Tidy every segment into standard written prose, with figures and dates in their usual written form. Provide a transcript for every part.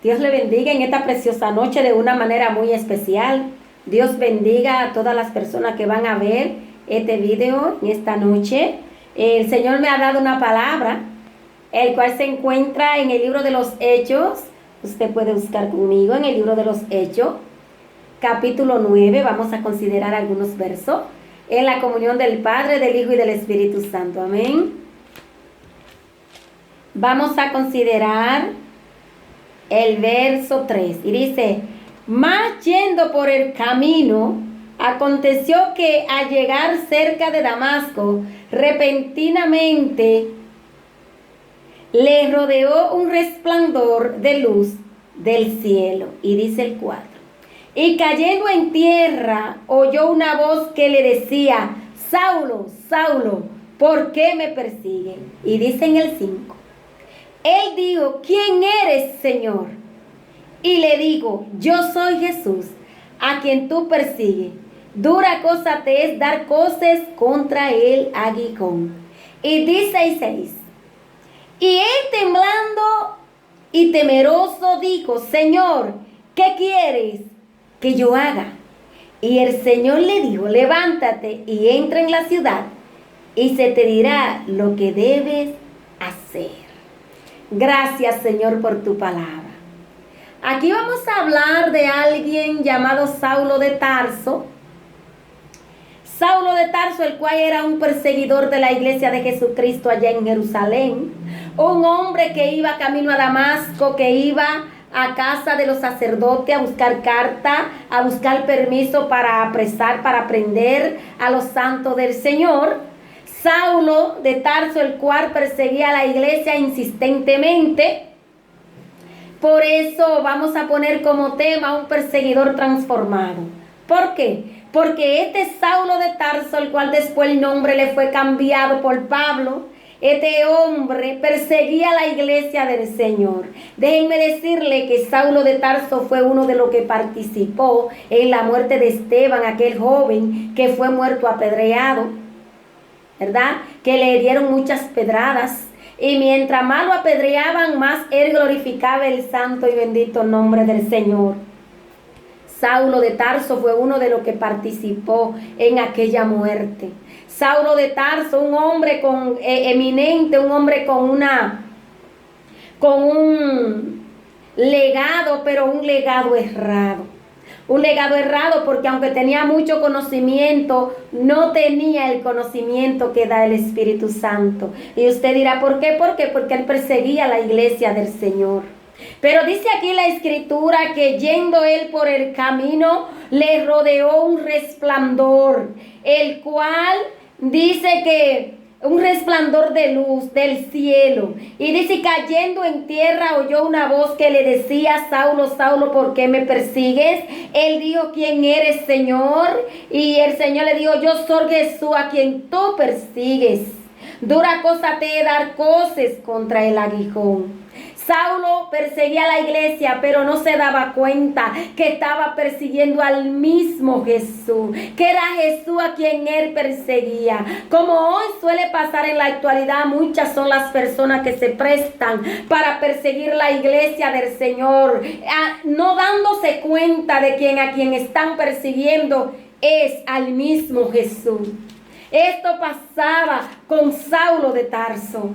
Dios le bendiga en esta preciosa noche de una manera muy especial. Dios bendiga a todas las personas que van a ver este video en esta noche. El Señor me ha dado una palabra, el cual se encuentra en el libro de los Hechos. Usted puede buscar conmigo en el libro de los Hechos, capítulo 9. Vamos a considerar algunos versos en la comunión del Padre, del Hijo y del Espíritu Santo. Amén. Vamos a considerar el verso 3 y dice: mas yendo por el camino, aconteció que al llegar cerca de Damasco, repentinamente le rodeó un resplandor de luz del cielo. Y dice el 4: y cayendo en tierra, oyó una voz que le decía: Saulo, Saulo, ¿por qué me persigues? Y dice en el 5: él dijo: ¿quién eres, Señor? Y le digo: yo soy Jesús, a quien tú persigues. Dura cosa te es dar coces contra el aguijón. Y dice el 6: y él temblando y temeroso dijo: Señor, ¿qué quieres que yo haga? Y el Señor le dijo: levántate y entra en la ciudad, y se te dirá lo que debes hacer. Gracias, Señor, por tu palabra. Aquí vamos a hablar de alguien llamado Saulo de Tarso. Saulo de Tarso, el cual era un perseguidor de la iglesia de Jesucristo allá en Jerusalén. Un hombre que iba camino a Damasco, que iba a casa de los sacerdotes a buscar carta, a buscar permiso para apresar, para prender a los santos del Señor. Saulo de Tarso, el cual perseguía a la iglesia insistentemente. Por eso vamos a poner como tema un perseguidor transformado. ¿Por qué? Porque este Saulo de Tarso, el cual después el nombre le fue cambiado por Pablo, este hombre perseguía a la iglesia del Señor. Déjenme decirle que Saulo de Tarso fue uno de los que participó en la muerte de Esteban, aquel joven que fue muerto apedreado, ¿verdad? Que le dieron muchas pedradas. Y mientras más lo apedreaban, más él glorificaba el santo y bendito nombre del Señor. Saulo de Tarso fue uno de los que participó en aquella muerte. Saulo de Tarso, un hombre eminente, un hombre con un legado, pero un legado errado. Un legado errado porque aunque tenía mucho conocimiento, no tenía el conocimiento que da el Espíritu Santo. Y usted dirá: ¿por qué? Porque él perseguía la iglesia del Señor. Pero dice aquí la Escritura que yendo él por el camino, le rodeó un resplandor, el cual dice que un resplandor de luz del cielo. Y dice: cayendo en tierra oyó una voz que le decía: Saulo, Saulo, ¿por qué me persigues? Él dijo: ¿quién eres, Señor? Y el Señor le dijo: yo soy Jesús, a quien tú persigues. Dura cosa te es dar coces contra el aguijón. Saulo perseguía a la iglesia, pero no se daba cuenta que estaba persiguiendo al mismo Jesús, que era Jesús a quien él perseguía. Como hoy suele pasar en la actualidad, muchas son las personas que se prestan para perseguir la iglesia del Señor, no dándose cuenta de que a quien están persiguiendo es al mismo Jesús. Esto pasaba con Saulo de Tarso.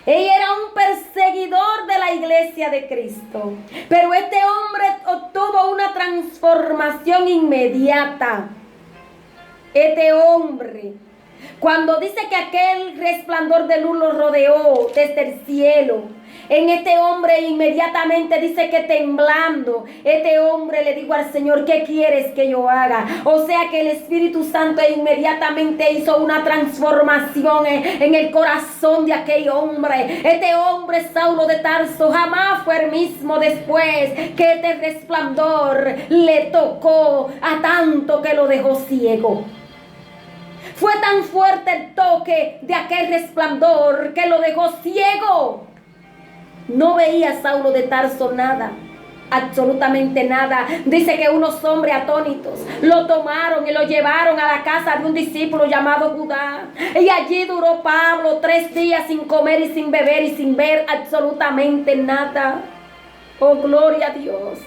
Él era un perseguidor de la iglesia de Cristo. Pero este hombre obtuvo una transformación inmediata. Este hombre, cuando dice que aquel resplandor de luz lo rodeó desde el cielo, en este hombre inmediatamente dice que temblando, este hombre le dijo al Señor: ¿qué quieres que yo haga? O sea que el Espíritu Santo inmediatamente hizo una transformación en el corazón de aquel hombre. Este hombre, Saulo de Tarso, jamás fue el mismo después que este resplandor le tocó, a tanto que lo dejó ciego. Fue tan fuerte el toque de aquel resplandor que lo dejó ciego. No veía Saulo de Tarso nada, absolutamente nada. Dice que unos hombres atónitos lo tomaron y lo llevaron a la casa de un discípulo llamado Judá. Y allí duró Pablo 3 días sin comer y sin beber y sin ver absolutamente nada. Oh, gloria a Dios.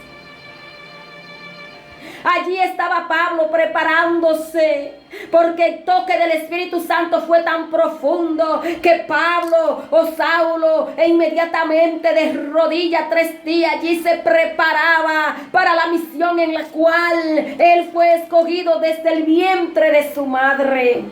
Allí estaba Pablo preparándose, porque el toque del Espíritu Santo fue tan profundo que Pablo o Saulo inmediatamente de rodillas 3 días allí se preparaba para la misión en la cual él fue escogido desde el vientre de su madre.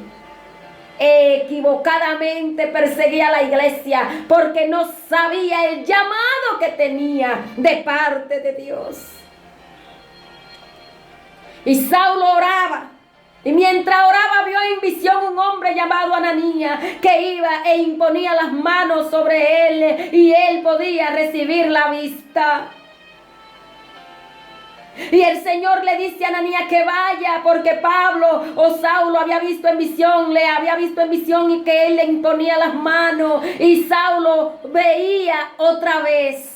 Equivocadamente perseguía a la iglesia porque no sabía el llamado que tenía de parte de Dios. Y Saulo oraba. Y mientras oraba vio en visión un hombre llamado Ananías que iba e imponía las manos sobre él y él podía recibir la vista. Y el Señor le dice a Ananías que vaya porque Pablo o Saulo había visto en visión, le había visto en visión y que él le imponía las manos y Saulo veía otra vez.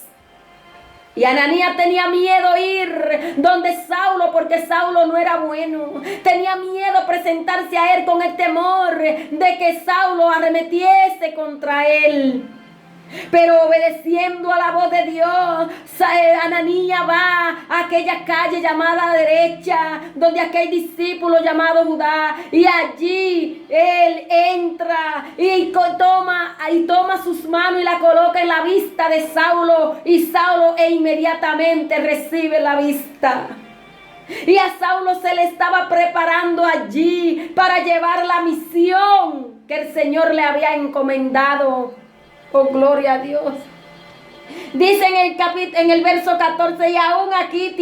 Y Ananías tenía miedo ir donde Saulo porque Saulo no era bueno. Tenía miedo presentarse a él con el temor de que Saulo arremetiese contra él. Pero obedeciendo a la voz de Dios, Ananías va a aquella calle llamada Derecha, donde aquel discípulo llamado Judá, y allí él entra y toma sus manos y la coloca en la vista de Saulo, y Saulo inmediatamente recibe la vista. Y a Saulo se le estaba preparando allí para llevar la misión que el Señor le había encomendado. Oh, gloria a Dios. Dice en el verso 14, y aún aquí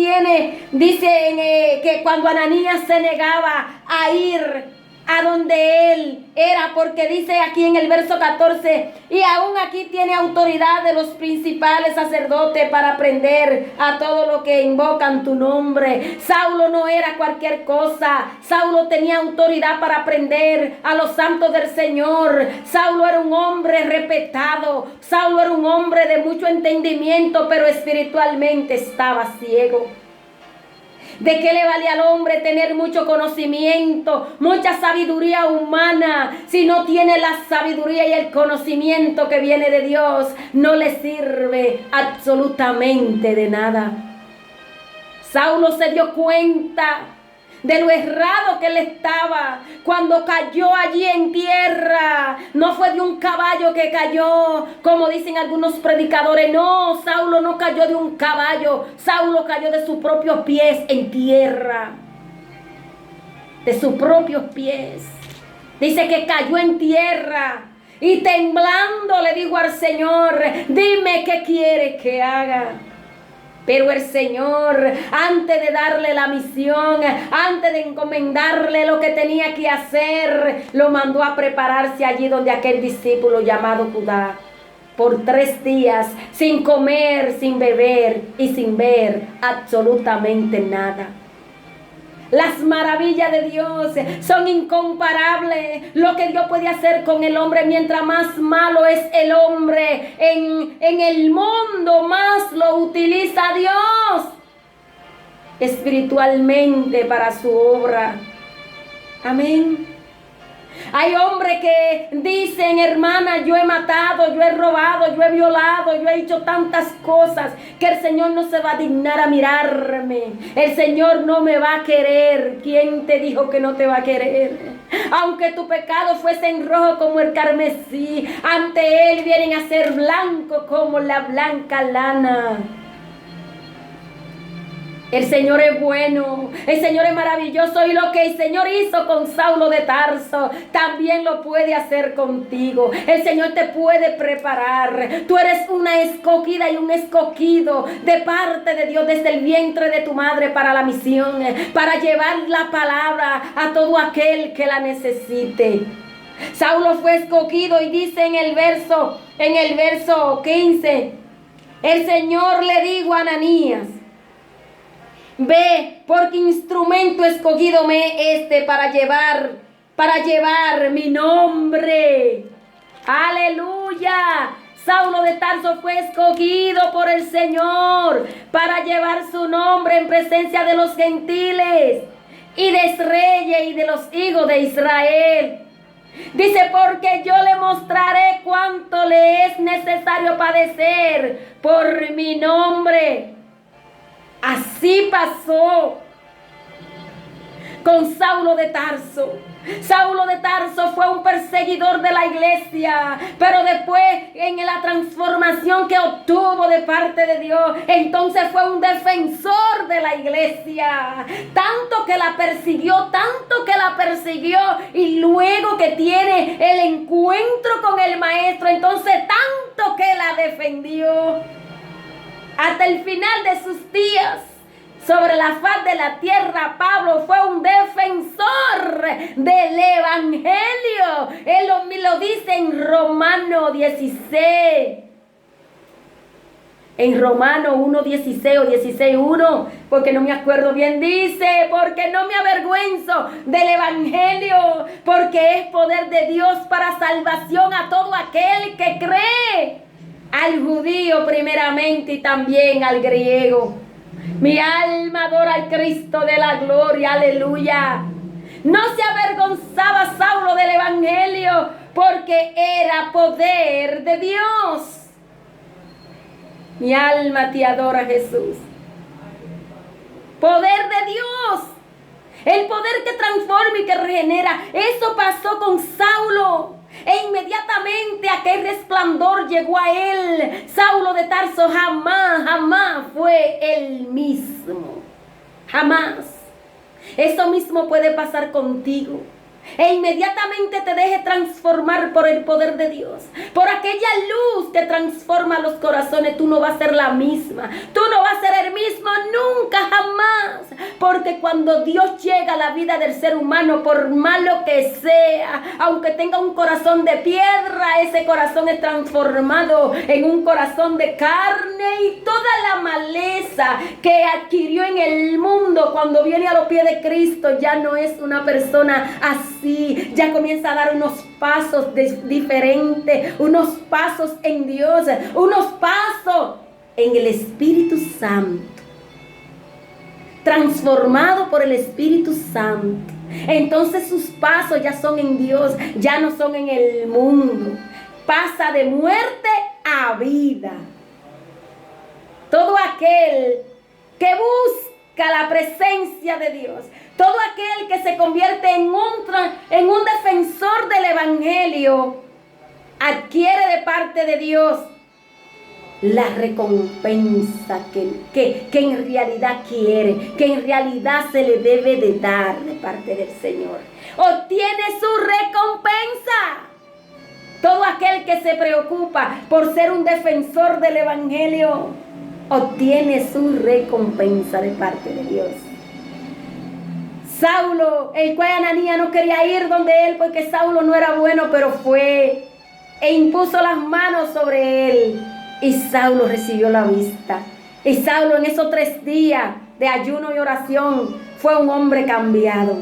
dice que cuando Ananías se negaba a ir a donde él era, porque dice aquí en el verso 14, y aún aquí tiene autoridad de los principales sacerdotes para prender a todo lo que invocan tu nombre. Saulo no era cualquier cosa. Saulo tenía autoridad para prender a los santos del Señor. Saulo era un hombre respetado. Saulo era un hombre de mucho entendimiento, pero espiritualmente estaba ciego. ¿De qué le vale al hombre tener mucho conocimiento, mucha sabiduría humana, si no tiene la sabiduría y el conocimiento que viene de Dios? No le sirve absolutamente de nada. Saulo se dio cuenta de lo errado que él estaba cuando cayó allí en tierra. No fue de un caballo que cayó, como dicen algunos predicadores. No, Saulo no cayó de un caballo. Saulo cayó de sus propios pies en tierra. De sus propios pies. Dice que cayó en tierra y temblando le dijo al Señor: dime qué quiere que haga. Pero el Señor, antes de darle la misión, antes de encomendarle lo que tenía que hacer, lo mandó a prepararse allí donde aquel discípulo llamado Judá, por 3 días, sin comer, sin beber y sin ver absolutamente nada. Las maravillas de Dios son incomparables. Lo que Dios puede hacer con el hombre, mientras más malo es el hombre en el mundo, más lo utiliza Dios espiritualmente para su obra. Amén. Hay hombres que dicen: hermana, yo he matado, yo he robado, yo he violado, yo he hecho tantas cosas que el Señor no se va a dignar a mirarme. El Señor no me va a querer. ¿Quién te dijo que no te va a querer? Aunque tu pecado fuese en rojo como el carmesí, ante Él vienen a ser blanco como la blanca lana. El Señor es bueno, el Señor es maravilloso, y lo que el Señor hizo con Saulo de Tarso también lo puede hacer contigo. El Señor te puede preparar. Tú eres una escogida y un escogido de parte de Dios desde el vientre de tu madre para la misión, para llevar la palabra a todo aquel que la necesite. Saulo fue escogido y dice en el verso 15, el Señor le dijo a Ananías: ve, porque instrumento escogido me para llevar mi nombre. Aleluya. Saulo de Tarso fue escogido por el Señor para llevar su nombre en presencia de los gentiles y de reyes y de los hijos de Israel. Dice, porque yo le mostraré cuánto le es necesario padecer por mi nombre. Así pasó con Saulo de Tarso. Saulo de Tarso fue un perseguidor de la iglesia, pero después en la transformación que obtuvo de parte de Dios, entonces fue un defensor de la iglesia. Tanto que la persiguió, y luego que tiene el encuentro con el maestro, entonces tanto que la defendió hasta el final de sus días. Sobre la faz de la tierra, Pablo fue un defensor del evangelio. Él lo dice en Romano 16. En Romano 1:16 o 16:1, porque no me acuerdo bien, dice, porque no me avergüenzo del evangelio, porque es poder de Dios para salvación a todo aquel que cree, al judío primeramente y también al griego. Mi alma adora al Cristo de la gloria, aleluya. No se avergonzaba Saulo del evangelio porque era poder de Dios. Mi alma te adora, Jesús. Poder de Dios. El poder que transforma y que regenera. Eso pasó con Saulo. E inmediatamente aquel resplandor llegó a él. Saulo de Tarso jamás fue el mismo. Jamás. Eso mismo puede pasar contigo. E inmediatamente te deje transformar por el poder de Dios, por aquella luz que transforma los corazones. Tú no vas a ser la misma, tú no vas a ser el mismo nunca, jamás, porque cuando Dios llega a la vida del ser humano, por malo que sea, aunque tenga un corazón de piedra, ese corazón es transformado en un corazón de carne, y toda la maleza que adquirió en el mundo, cuando viene a los pies de Cristo, ya no es una persona así. Ya comienza a dar unos pasos diferentes, unos pasos en Dios, unos pasos en el Espíritu Santo, transformado por el Espíritu Santo. Entonces sus pasos ya son en Dios, ya no son en el mundo. Pasa de muerte a vida. Todo aquel que busca la presencia de Dios, todo aquel que se convierte en un defensor del evangelio, adquiere de parte de Dios la recompensa que en realidad quiere, que en realidad se le debe de dar de parte del Señor. Obtiene su recompensa. Todo aquel que se preocupa por ser un defensor del evangelio, obtiene su recompensa de parte de Dios. Saulo, el cual Ananías no quería ir donde él porque Saulo no era bueno, pero fue e impuso las manos sobre él, y Saulo recibió la vista. Y Saulo en esos 3 días de ayuno y oración fue un hombre cambiado,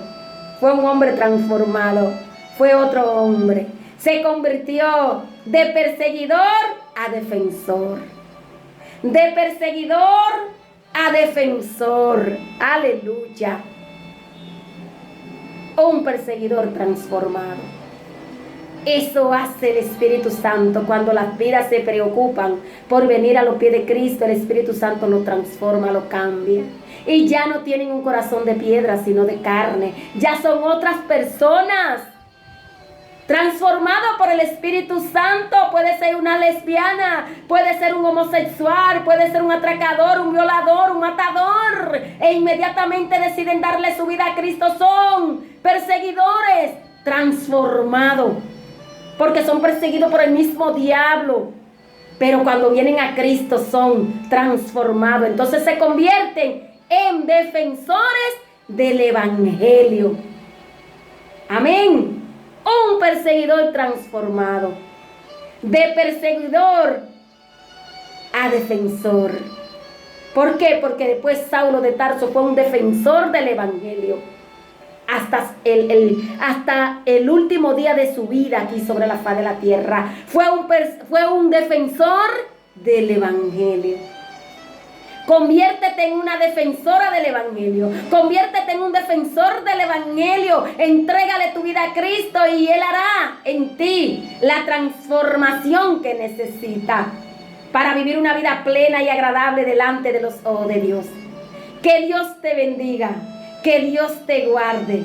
fue un hombre transformado, fue otro hombre. Se convirtió de perseguidor a defensor, de perseguidor a defensor. Aleluya. Un perseguidor transformado. Eso hace el Espíritu Santo. Cuando las vidas se preocupan por venir a los pies de Cristo, el Espíritu Santo lo transforma, lo cambia. Y ya no tienen un corazón de piedra, sino de carne. Ya son otras personas. Transformado por el Espíritu Santo. Puede ser una lesbiana, puede ser un homosexual, puede ser un atracador, un violador, un matador, e inmediatamente deciden darle su vida a Cristo. Son perseguidores transformados, porque son perseguidos por el mismo diablo, pero cuando vienen a Cristo son transformados. Entonces se convierten en defensores del evangelio. Amén. Un perseguidor transformado, de perseguidor a defensor. ¿Por qué? Porque después Saulo de Tarso fue un defensor del evangelio hasta el último día de su vida aquí sobre la faz de la tierra. Fue un defensor del evangelio. Conviértete en una defensora del Evangelio. Conviértete en un defensor del Evangelio. Entrégale tu vida a Cristo y Él hará en ti la transformación que necesitas para vivir una vida plena y agradable delante de los ojos de Dios. Que Dios te bendiga. Que Dios te guarde.